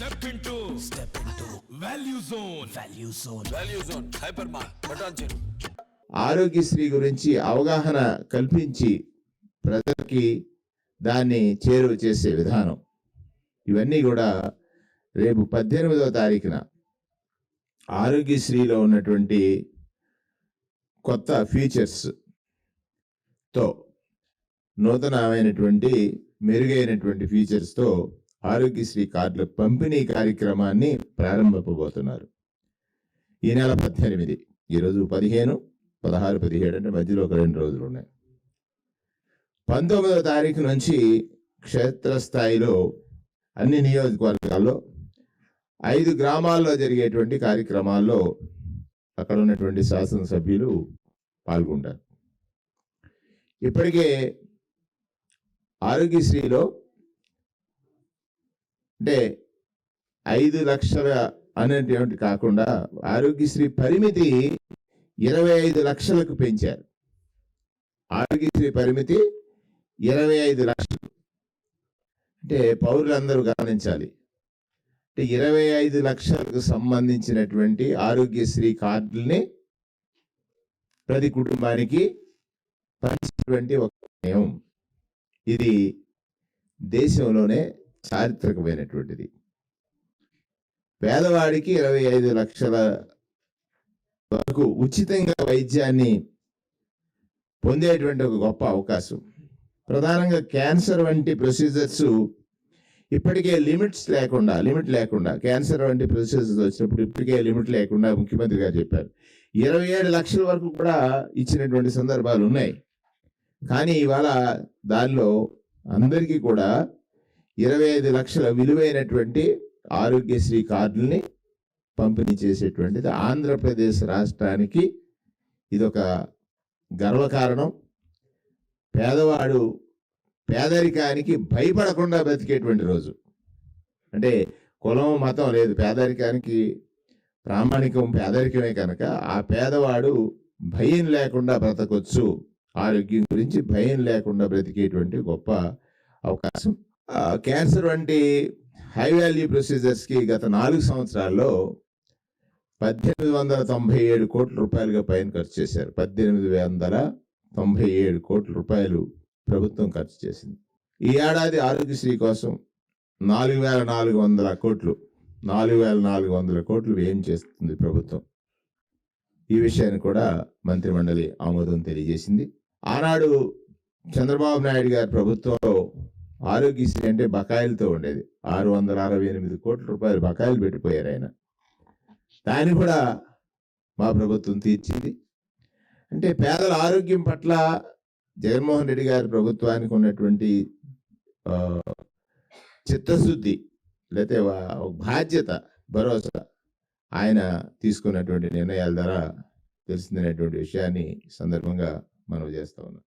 Step into Value Zone. Hypermart. Patanjali. Aarogyasri గురించి అవగాహన కల్పించి ప్రజలకి దాన్ని చేరువ చేసే విధానం ఇవన్నీ కూడా రేపు 18వ తారీఖున ఆరోగ్యశ్రీలో ఉన్నటువంటి కొత్త ఫీచర్స్ తో నూతనమైనటువంటి మెరుగైనటువంటి ఫీచర్స్ తో ఆరోగ్యశ్రీ కార్డుల పంపిణీ కార్యక్రమాన్ని ప్రారంభించబోతున్నారు. ఈ నెల 18, ఈరోజు 15, 16, 17 అంటే మధ్యలో ఒక 2 రోజులు ఉన్నాయి. 19వ తారీఖు నుంచి క్షేత్రస్థాయిలో అన్ని నియోజకవర్గాల్లో 5 గ్రామాల్లో జరిగేటువంటి కార్యక్రమాల్లో అక్కడ ఉన్నటువంటి శాసనసభ్యులు పాల్గొంటారు. ఇప్పటికే ఆరోగ్యశ్రీలో అంటే 5 లక్షల అనేటువంటి కాకుండా ఆరోగ్యశ్రీ పరిమితి 25 లక్షలకు పెంచారు. ఆరోగ్యశ్రీ పరిమితి 25 లక్షలు అంటే పౌరులందరూ గమనించాలి. అంటే 25 లక్షలకు సంబంధించినటువంటి ఆరోగ్యశ్రీ కార్డుల్ని ప్రతి కుటుంబానికి పంచేటువంటి ఒక నియమం. ఇది దేశంలోనే చారిత్రకమైనటువంటిది. పేదవాడికి 25 లక్షల వరకు ఉచితంగా వైద్యాన్ని పొందేటువంటి ఒక గొప్ప అవకాశం. ప్రధానంగా క్యాన్సర్ వంటి ప్రొసీజర్స్ ఇప్పటికే లిమిట్ లేకుండా క్యాన్సర్ వంటి ప్రొసీజర్స్ వచ్చినప్పుడు ఇప్పటికే లిమిట్ లేకుండా ముఖ్యమంత్రి గారు చెప్పారు 27 లక్షల వరకు కూడా ఇచ్చినటువంటి సందర్భాలు ఉన్నాయి. కానీ ఇవాళ దానిలో అందరికీ కూడా 25 లక్షల విలువైనటువంటి ఆరోగ్యశ్రీ కార్డుల్ని పంపిణీ చేసేటువంటిది ఆంధ్రప్రదేశ్ రాష్ట్రానికి ఇదొక గర్వకారణం. పేదవాడు పేదరికానికి భయపడకుండా బ్రతికేటువంటి రోజు. అంటే కులం మతం లేదు, పేదరికానికి ప్రామాణికం పేదరికమే కనుక ఆ పేదవాడు భయం లేకుండా బ్రతకొచ్చు. ఆరోగ్యం గురించి భయం లేకుండా బ్రతికేటువంటి గొప్ప అవకాశం. క్యాన్సర్ వంటి హై వాల్యూ ప్రొసీజర్స్కి గత 4 సంవత్సరాల్లో 1897 కోట్ల రూపాయలుగా పైన ఖర్చు చేశారు. 1897 కోట్ల రూపాయలు ప్రభుత్వం ఖర్చు చేసింది. ఈ ఏడాది ఆరోగ్యశ్రీ కోసం 4,400 కోట్లు వ్యయం చేస్తుంది ప్రభుత్వం. ఈ విషయాన్ని కూడా మంత్రిమండలి ఆమోదం తెలియజేసింది. ఆనాడు చంద్రబాబు నాయుడు గారి ప్రభుత్వంలో ఆరోగ్యశ్రీ అంటే బకాయిలతో ఉండేది. 668 కోట్ల రూపాయలు బకాయిలు పెట్టిపోయారు ఆయన. దాన్ని కూడా మా ప్రభుత్వం తీర్చింది. అంటే పేదల ఆరోగ్యం పట్ల జగన్మోహన్ రెడ్డి గారి ప్రభుత్వానికి ఉన్నటువంటి చిత్తశుద్ధి లేకపోతే బాధ్యత, భరోసా ఆయన తీసుకున్నటువంటి నిర్ణయాల ద్వారా తెలిసిందనేటువంటి విషయాన్ని సందర్భంగా మనం చేస్తా ఉన్నాం.